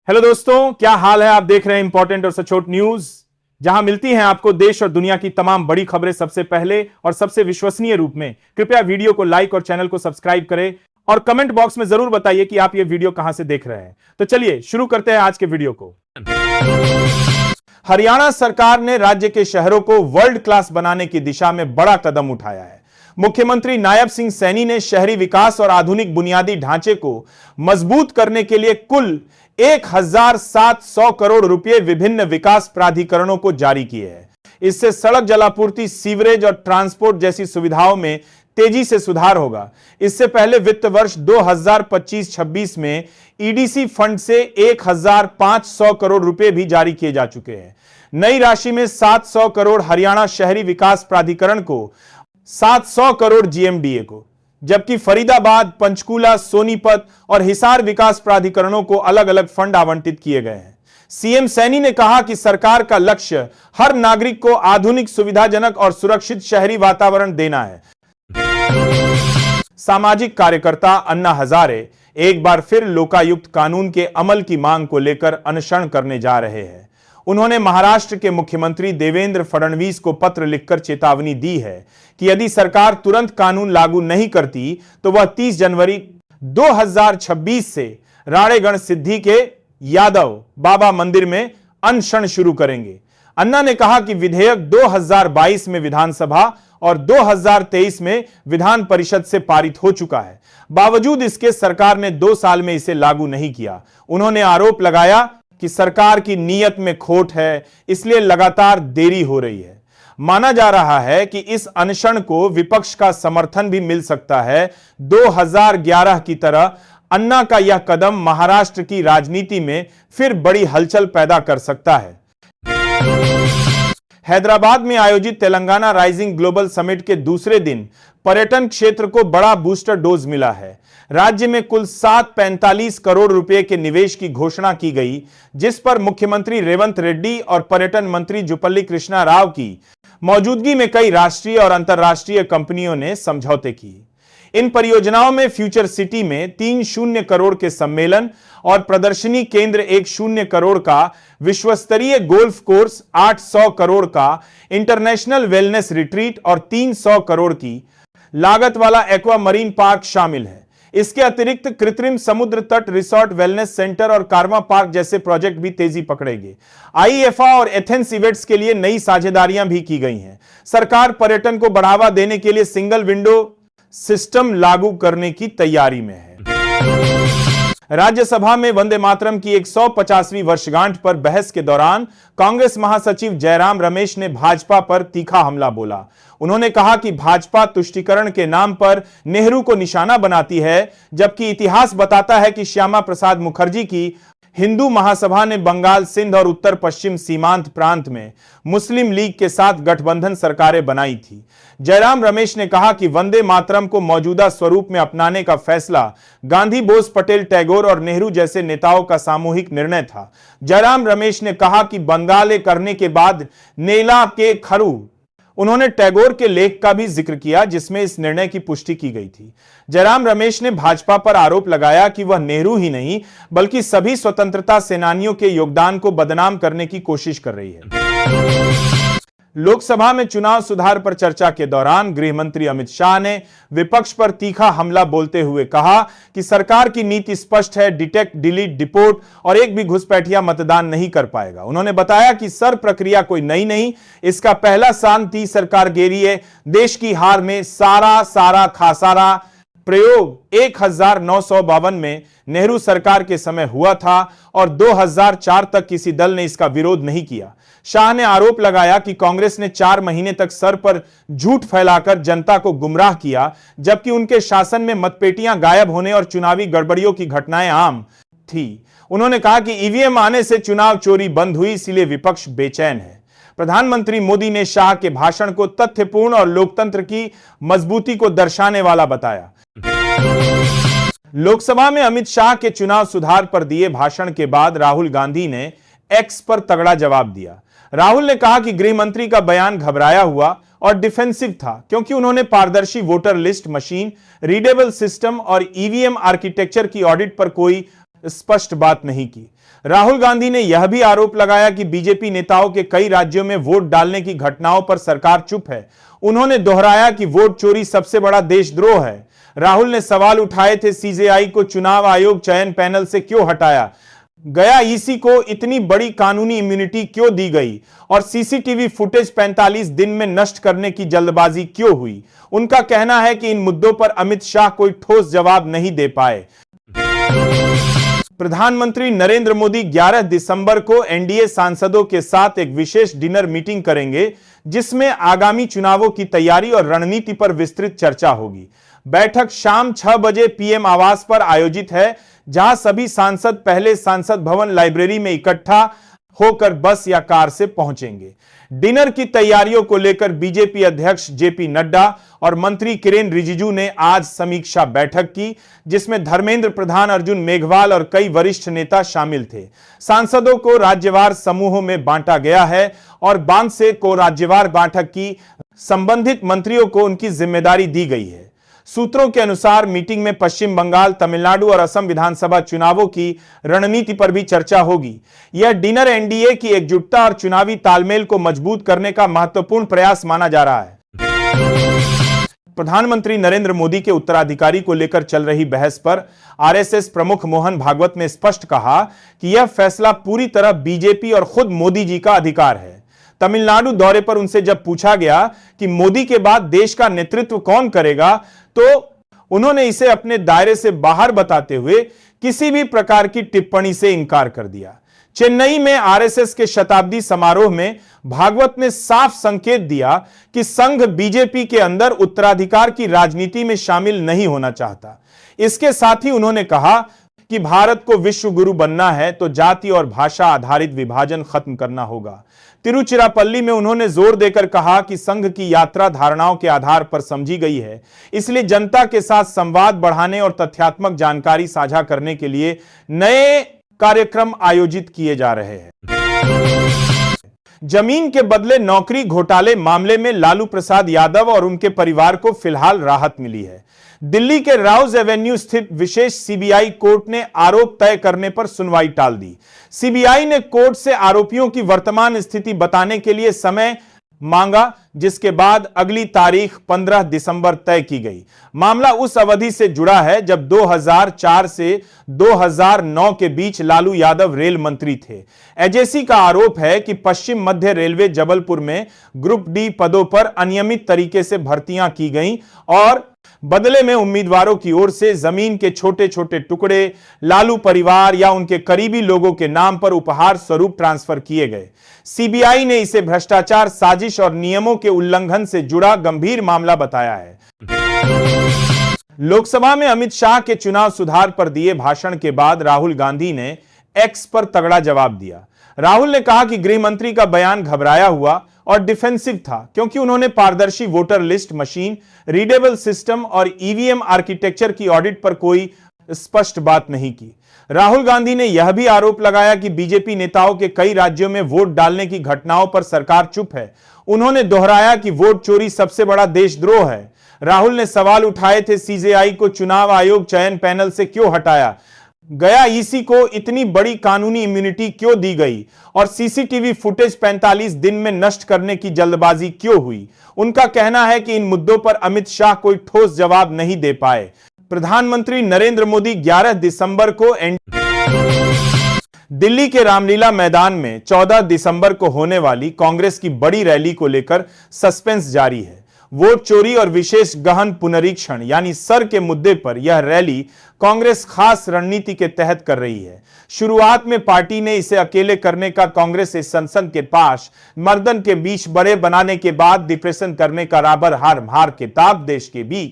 Hello दोस्तों, क्या हाल है। आप देख रहे हैं इंपॉर्टेंट और सचोट न्यूज, जहां मिलती हैं आपको देश और दुनिया की तमाम बड़ी खबरें सबसे पहले और सबसे विश्वसनीय रूप में। कृपया वीडियो को लाइक और चैनल को सब्सक्राइब करें और कमेंट बॉक्स में जरूर बताइए कि आप ये वीडियो कहां से देख रहे हैं। तो चलिए शुरू करते हैं आज के वीडियो को। हरियाणा सरकार ने राज्य के शहरों को वर्ल्ड क्लास बनाने की दिशा में बड़ा कदम उठाया है। मुख्यमंत्री नायब सिंह सैनी ने शहरी विकास और आधुनिक बुनियादी ढांचे को मजबूत करने के लिए कुल 1700 करोड़ रुपए विभिन्न विकास प्राधिकरणों को जारी किए हैं। इससे सड़क जलापूर्ति, सीवरेज और ट्रांसपोर्ट जैसी सुविधाओं में तेजी से सुधार होगा। इससे पहले वित्त वर्ष 2025-26 में ईडीसी फंड से 1500 करोड़ रुपए भी जारी किए जा चुके हैं। नई राशि में 700 करोड़ हरियाणा शहरी विकास प्राधिकरण को, 700 करोड़ जीएमडीए को, जबकि फरीदाबाद, पंचकूला, सोनीपत और हिसार विकास प्राधिकरणों को अलग अलग फंड आवंटित किए गए हैं। सीएम सैनी ने कहा कि सरकार का लक्ष्य हर नागरिक को आधुनिक, सुविधाजनक और सुरक्षित शहरी वातावरण देना है। सामाजिक कार्यकर्ता अन्ना हजारे एक बार फिर लोकायुक्त कानून के अमल की मांग को लेकर अनशन करने जा रहे हैं। उन्होंने महाराष्ट्र के मुख्यमंत्री देवेंद्र फडणवीस को पत्र लिखकर चेतावनी दी है कि यदि सरकार तुरंत कानून लागू नहीं करती तो वह 30 जनवरी 2026 से राणेगढ़ सिद्धि के यादव बाबा मंदिर में अनशन शुरू करेंगे। अन्ना ने कहा कि विधेयक 2022 में विधानसभा और 2023 में विधान परिषद से पारित हो चुका है। बावजूद इसके सरकार ने 2 साल में इसे लागू नहीं किया। उन्होंने आरोप लगाया कि सरकार की नीयत में खोट है, इसलिए लगातार देरी हो रही है। माना जा रहा है कि इस अनशन को विपक्ष का समर्थन भी मिल सकता है। 2011 की तरह अन्ना का यह कदम महाराष्ट्र की राजनीति में फिर बड़ी हलचल पैदा कर सकता है। हैदराबाद में आयोजित तेलंगाना राइजिंग ग्लोबल समिट के दूसरे दिन पर्यटन क्षेत्र को बड़ा बूस्टर डोज मिला है। राज्य में कुल 745 करोड़ रुपए के निवेश की घोषणा की गई, जिस पर मुख्यमंत्री रेवंत रेड्डी और पर्यटन मंत्री जुपल्ली कृष्णा राव की मौजूदगी में कई राष्ट्रीय और अंतर्राष्ट्रीय कंपनियों ने समझौते किए। इन परियोजनाओं में फ्यूचर सिटी में 30 करोड़ के सम्मेलन और प्रदर्शनी केंद्र, 10 करोड़ का विश्वस्तरीय गोल्फ कोर्स, 800 करोड़ का इंटरनेशनल वेलनेस रिट्रीट और 300 करोड़ की लागत वाला एक्वा मरीन पार्क शामिल है। इसके अतिरिक्त कृत्रिम समुद्र तट रिसोर्ट, वेलनेस सेंटर और कार्मा पार्क जैसे प्रोजेक्ट भी तेजी पकड़ेंगे। आईएफए और एथेंस इवेंट्स के लिए नई साझेदारियां भी की गई हैं। सरकार पर्यटन को बढ़ावा देने के लिए सिंगल विंडो सिस्टम लागू करने की तैयारी में है। राज्यसभा में वंदे मातरम की 150वीं वर्षगांठ पर बहस के दौरान कांग्रेस महासचिव जयराम रमेश ने भाजपा पर तीखा हमला बोला। उन्होंने कहा कि भाजपा तुष्टीकरण के नाम पर नेहरू को निशाना बनाती है, जबकि इतिहास बताता है कि श्यामा प्रसाद मुखर्जी की हिंदू महासभा ने बंगाल, सिंध और उत्तर पश्चिम सीमांत प्रांत में मुस्लिम लीग के साथ गठबंधन सरकारें बनाई थी। जयराम रमेश ने कहा कि वंदे मातरम को मौजूदा स्वरूप में अपनाने का फैसला गांधी, बोस, पटेल, टैगोर और नेहरू जैसे नेताओं का सामूहिक निर्णय था। जयराम रमेश ने कहा कि बंगाले करने के बाद नेला के खरू। उन्होंने टैगोर के लेख का भी जिक्र किया, जिसमें इस निर्णय की पुष्टि की गई थी। जयराम रमेश ने भाजपा पर आरोप लगाया कि वह नेहरू ही नहीं बल्कि सभी स्वतंत्रता सेनानियों के योगदान को बदनाम करने की कोशिश कर रही है। लोकसभा में चुनाव सुधार पर चर्चा के दौरान गृह मंत्री अमित शाह ने विपक्ष पर तीखा हमला बोलते हुए कहा कि सरकार की नीति स्पष्ट है, डिटेक्ट, डिलीट, डिपोर्ट और एक भी घुसपैठिया मतदान नहीं कर पाएगा। उन्होंने बताया कि सर प्रक्रिया कोई नई नहीं, इसका पहला शांति सरकार गिरी, देश की हार में सारा खासारा प्रयोग 1952 में नेहरू सरकार के समय हुआ था और 2004 तक किसी दल ने इसका विरोध नहीं किया। शाह ने आरोप लगाया कि कांग्रेस ने 4 महीने तक सर पर झूठ फैलाकर जनता को गुमराह किया, जबकि उनके शासन में मतपेटियां गायब होने और चुनावी गड़बड़ियों की घटनाएं आम थी। उन्होंने कहा कि ईवीएम आने से चुनाव चोरी बंद हुई, इसलिए विपक्ष बेचैन है। प्रधानमंत्री मोदी ने शाह के भाषण को तथ्यपूर्ण और लोकतंत्र की मजबूती को दर्शाने वाला बताया। लोकसभा में अमित शाह के चुनाव सुधार पर दिए भाषण के बाद राहुल गांधी ने एक्स पर तगड़ा जवाब दिया। राहुल ने कहा कि गृह मंत्री का बयान घबराया हुआ और डिफेंसिव था, क्योंकि उन्होंने पारदर्शी voter list machine, readable system और ईवीएम आर्किटेक्चर की ऑडिट पर कोई स्पष्ट बात नहीं की। राहुल गांधी ने यह भी आरोप लगाया कि बीजेपी नेताओं के कई राज्यों में वोट डालने की घटनाओं पर सरकार चुप है। उन्होंने दोहराया कि वोट चोरी सबसे बड़ा देशद्रोह है। राहुल ने सवाल उठाए थे सीजेआई को चुनाव आयोग चयन पैनल से क्यों हटाया गया, ईसी को इतनी बड़ी कानूनी इम्यूनिटी क्यों दी गई और सीसीटीवी फुटेज 45 दिन में नष्ट करने की जल्दबाजी क्यों हुई। उनका कहना है कि इन मुद्दों पर अमित शाह कोई ठोस जवाब नहीं दे पाए। प्रधानमंत्री नरेंद्र मोदी 11 दिसंबर को एनडीए सांसदों के साथ एक विशेष डिनर मीटिंग करेंगे, जिसमें आगामी चुनावों की तैयारी और रणनीति पर विस्तृत चर्चा होगी। बैठक शाम 6 बजे पीएम आवास पर आयोजित है, जहां सभी सांसद पहले सांसद भवन लाइब्रेरी में इकट्ठा होकर बस या कार से पहुंचेंगे। डिनर की तैयारियों को लेकर बीजेपी अध्यक्ष जेपी नड्डा और मंत्री किरेन रिजिजू ने आज समीक्षा बैठक की, जिसमें धर्मेंद्र प्रधान, अर्जुन मेघवाल और कई वरिष्ठ नेता शामिल थे। सांसदों को राज्यवार समूहों में बांटा गया है और 12 को राज्यवार बैठक की संबंधित मंत्रियों को उनकी जिम्मेदारी दी गई है। सूत्रों के अनुसार मीटिंग में पश्चिम बंगाल, तमिलनाडु और असम विधानसभा चुनावों की रणनीति पर भी चर्चा होगी। यह डिनर एनडीए की एकजुटता और चुनावी तालमेल को मजबूत करने का महत्वपूर्ण प्रयास माना जा रहा है। प्रधानमंत्री नरेंद्र मोदी के उत्तराधिकारी को लेकर चल रही बहस पर आरएसएस प्रमुख मोहन भागवत ने स्पष्ट कहा कि यह फैसला पूरी तरह बीजेपी और खुद मोदी जी का अधिकार है। तमिलनाडु दौरे पर उनसे जब पूछा गया कि मोदी के बाद देश का नेतृत्व कौन करेगा, तो उन्होंने इसे अपने दायरे से बाहर बताते हुए किसी भी प्रकार की टिप्पणी से इंकार कर दिया। चेन्नई में आरएसएस के शताब्दी समारोह में भागवत ने साफ संकेत दिया कि संघ बीजेपी के अंदर उत्तराधिकार की राजनीति में शामिल नहीं होना चाहता। इसके साथ ही उन्होंने कहा कि भारत को विश्व गुरु बनना है तो जाति और भाषा आधारित विभाजन खत्म करना होगा। तिरुचिरापल्ली में उन्होंने जोर देकर कहा कि संघ की यात्रा धारणाओं के आधार पर समझी गई है, इसलिए जनता के साथ संवाद बढ़ाने और तथ्यात्मक जानकारी साझा करने के लिए नए कार्यक्रम आयोजित किए जा रहे हैं। जमीन के बदले नौकरी घोटाले मामले में लालू प्रसाद यादव और उनके परिवार को फिलहाल राहत मिली है। दिल्ली के राउज एवेन्यू स्थित विशेष सीबीआई कोर्ट ने आरोप तय करने पर सुनवाई टाल दी। सीबीआई ने कोर्ट से आरोपियों की वर्तमान स्थिति बताने के लिए समय मांगा, जिसके बाद अगली तारीख 15 दिसंबर तय की गई। मामला उस अवधि से जुड़ा है जब 2004 से 2009 के बीच लालू यादव रेल मंत्री थे। एजेसी का आरोप है कि पश्चिम मध्य रेलवे जबलपुर में ग्रुप डी पदों पर अनियमित तरीके से भर्तियां की गईं और बदले में उम्मीदवारों की ओर से जमीन के छोटे छोटे टुकड़े लालू परिवार या उनके करीबी लोगों के नाम पर उपहार स्वरूप ट्रांसफर किए गए। सीबीआई ने इसे भ्रष्टाचार, साजिश और नियमों के उल्लंघन से जुड़ा गंभीर मामला बताया है। लोकसभा में अमित शाह के चुनाव सुधार पर दिए भाषण के बाद राहुल गांधी ने एक्स पर तगड़ा जवाब दिया। राहुल ने कहा कि गृह मंत्री का बयान घबराया हुआ और डिफेंसिव था, क्योंकि उन्होंने पारदर्शी voter list machine, readable system और ईवीएम आर्किटेक्चर की ऑडिट पर कोई स्पष्ट बात नहीं की। राहुल गांधी ने यह भी आरोप लगाया कि बीजेपी नेताओं के कई राज्यों में वोट डालने की घटनाओं पर सरकार चुप है। उन्होंने दोहराया कि वोट चोरी सबसे बड़ा देशद्रोह है। राहुल ने सवाल उठाए थे सीजेआई को चुनाव आयोग चयन पैनल से क्यों हटाया गया, ईसी को इतनी बड़ी कानूनी इम्यूनिटी क्यों दी गई और सीसीटीवी फुटेज 45 दिन में नष्ट करने की जल्दबाजी क्यों हुई। उनका कहना है कि इन मुद्दों पर अमित शाह कोई ठोस जवाब नहीं दे पाए। प्रधानमंत्री नरेंद्र मोदी 11 दिसंबर को दिल्ली के रामलीला मैदान में 14 दिसंबर को होने वाली कांग्रेस की बड़ी रैली को लेकर सस्पेंस जारी है। वोट चोरी और विशेष गहन पुनरीक्षण यानी सर के मुद्दे पर यह रैली कांग्रेस खास रणनीति के तहत कर रही है। शुरुआत में पार्टी ने इसे अकेले करने का कांग्रेस इस संसद के पास मर्दन के बीच बड़े बनाने के बाद डिप्रेशन करने का राबर हार किताब देश के भी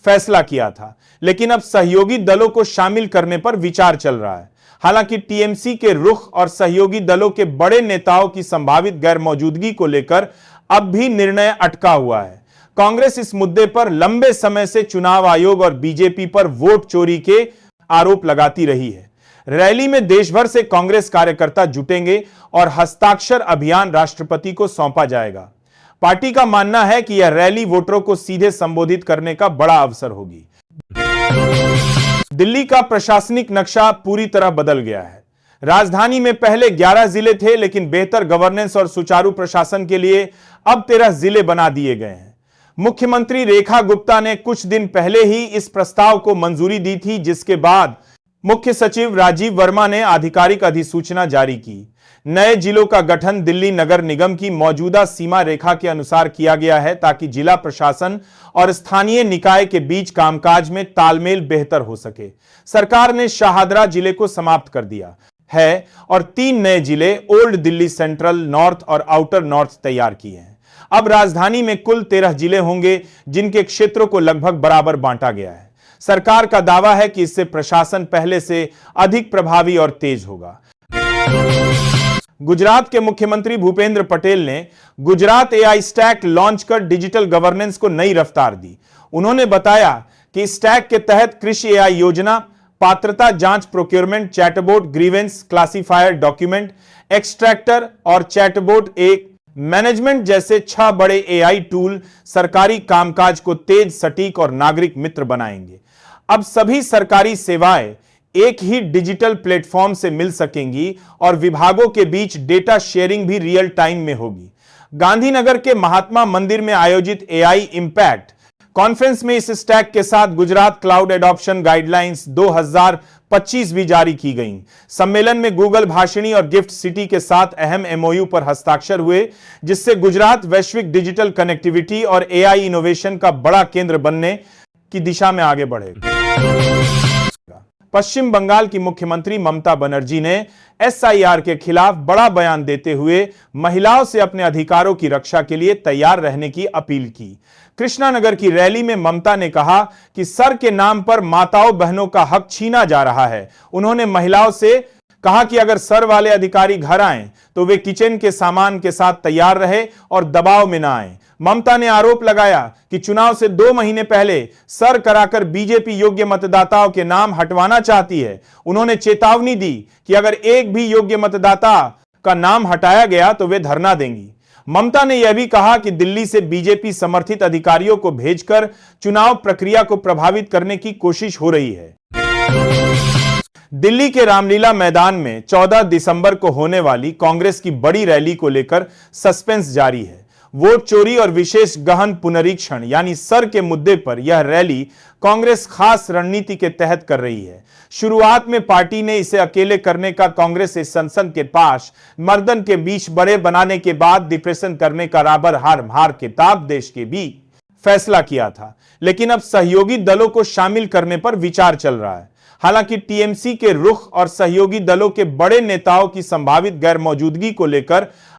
फैसला किया था, लेकिन अब सहयोगी दलों को शामिल करने पर विचार चल रहा है। हालांकि टीएमसी के रुख और सहयोगी दलों के बड़े नेताओं की संभावित गैर मौजूदगी को लेकर अब भी निर्णय अटका हुआ है। कांग्रेस इस मुद्दे पर लंबे समय से चुनाव आयोग और बीजेपी पर वोट चोरी के आरोप लगाती रही है। रैली में देश भर से कांग्रेस कार्यकर्ता जुटेंगे और हस्ताक्षर अभियान राष्ट्रपति को सौंपा जाएगा। पार्टी का मानना है कि यह रैली वोटरों को सीधे संबोधित करने का बड़ा अवसर होगी। दिल्ली का प्रशासनिक नक्शा पूरी तरह बदल गया है। राजधानी में पहले 11 जिले थे, लेकिन बेहतर गवर्नेंस और सुचारू प्रशासन के लिए अब 13 जिले बना दिए गए हैं। मुख्यमंत्री रेखा गुप्ता ने कुछ दिन पहले ही इस प्रस्ताव को मंजूरी दी थी, जिसके बाद मुख्य सचिव राजीव वर्मा ने आधिकारिक अधिसूचना जारी की। नए जिलों का गठन दिल्ली नगर निगम की मौजूदा सीमा रेखा के अनुसार किया गया है, ताकि जिला प्रशासन और स्थानीय निकाय के बीच कामकाज में तालमेल बेहतर हो सके। सरकार ने शाहदरा जिले को समाप्त कर दिया है और 3 नए जिले ओल्ड दिल्ली, सेंट्रल, नॉर्थ और आउटर नॉर्थ तैयार किए हैं। अब राजधानी में कुल 13 जिले होंगे, जिनके क्षेत्रों को लगभग बराबर बांटा गया है। सरकार का दावा है कि इससे प्रशासन पहले से अधिक प्रभावी और तेज होगा। गुजरात के मुख्यमंत्री भूपेंद्र पटेल ने गुजरात एआई स्टैक लॉन्च कर डिजिटल गवर्नेंस को नई रफ्तार दी। उन्होंने बताया कि स्टैक के तहत कृषि एआई योजना, पात्रता जांच, procurement, chatbot, grievance, classifier, document extractor और चैटबोट एक मैनेजमेंट जैसे 6 बड़े एआई टूल सरकारी कामकाज को तेज, सटीक और नागरिक मित्र बनाएंगे। अब सभी सरकारी सेवाएं एक ही डिजिटल प्लेटफॉर्म से मिल सकेंगी और विभागों के बीच डेटा शेयरिंग भी रियल टाइम में होगी। गांधीनगर के महात्मा मंदिर में आयोजित एआई इंपैक्ट कॉन्फ्रेंस में इस स्टैक के साथ गुजरात क्लाउड एडॉप्शन गाइडलाइंस 2025 भी जारी की गई। सम्मेलन में गूगल भाषिणी और गिफ्ट सिटी के साथ अहम एमओयू पर हस्ताक्षर हुए, जिससे गुजरात वैश्विक डिजिटल कनेक्टिविटी और एआई इनोवेशन का बड़ा केंद्र बनने की दिशा में आगे बढ़ेगा। पश्चिम बंगाल की मुख्यमंत्री ममता बनर्जी ने एसआईआर के खिलाफ बड़ा बयान देते हुए महिलाओं से अपने अधिकारों की रक्षा के लिए तैयार रहने की अपील की। कृष्णानगर की रैली में ममता ने कहा कि सर के नाम पर माताओं बहनों का हक छीना जा रहा है। उन्होंने महिलाओं से कहा कि अगर सर वाले अधिकारी घर आए तो वे किचन के सामान के साथ तैयार रहे और दबाव में ना आए। ममता ने आरोप लगाया कि चुनाव से 2 महीने पहले सर कराकर बीजेपी योग्य मतदाताओं के नाम हटवाना चाहती है। उन्होंने चेतावनी दी कि अगर एक भी योग्य मतदाता का नाम हटाया गया तो वे धरना देंगी। ममता ने यह भी कहा कि दिल्ली से बीजेपी समर्थित अधिकारियों को भेजकर चुनाव प्रक्रिया को प्रभावित करने की कोशिश हो रही है। दिल्ली के रामलीला मैदान में 14 दिसंबर को होने वाली कांग्रेस की बड़ी रैली को लेकर सस्पेंस जारी है। वोट चोरी और विशेष गहन पुनरीक्षण यानी सर के मुद्दे पर यह रैली कांग्रेस खास रणनीति के तहत कर रही है। शुरुआत में पार्टी ने इसे अकेले करने का कांग्रेस इस संसद के पास मर्दन के बीच बड़े बनाने के बाद डिप्रेशन करने का राबर हार किताब देश के भी फैसला किया था, लेकिन अब सहयोगी दलों को शामिल करने पर विचार चल रहा है। हालांकि टीएमसी के रुख और सहयोगी दलों के बड़े नेताओं की संभावित गैर मौजूदगी को लेकर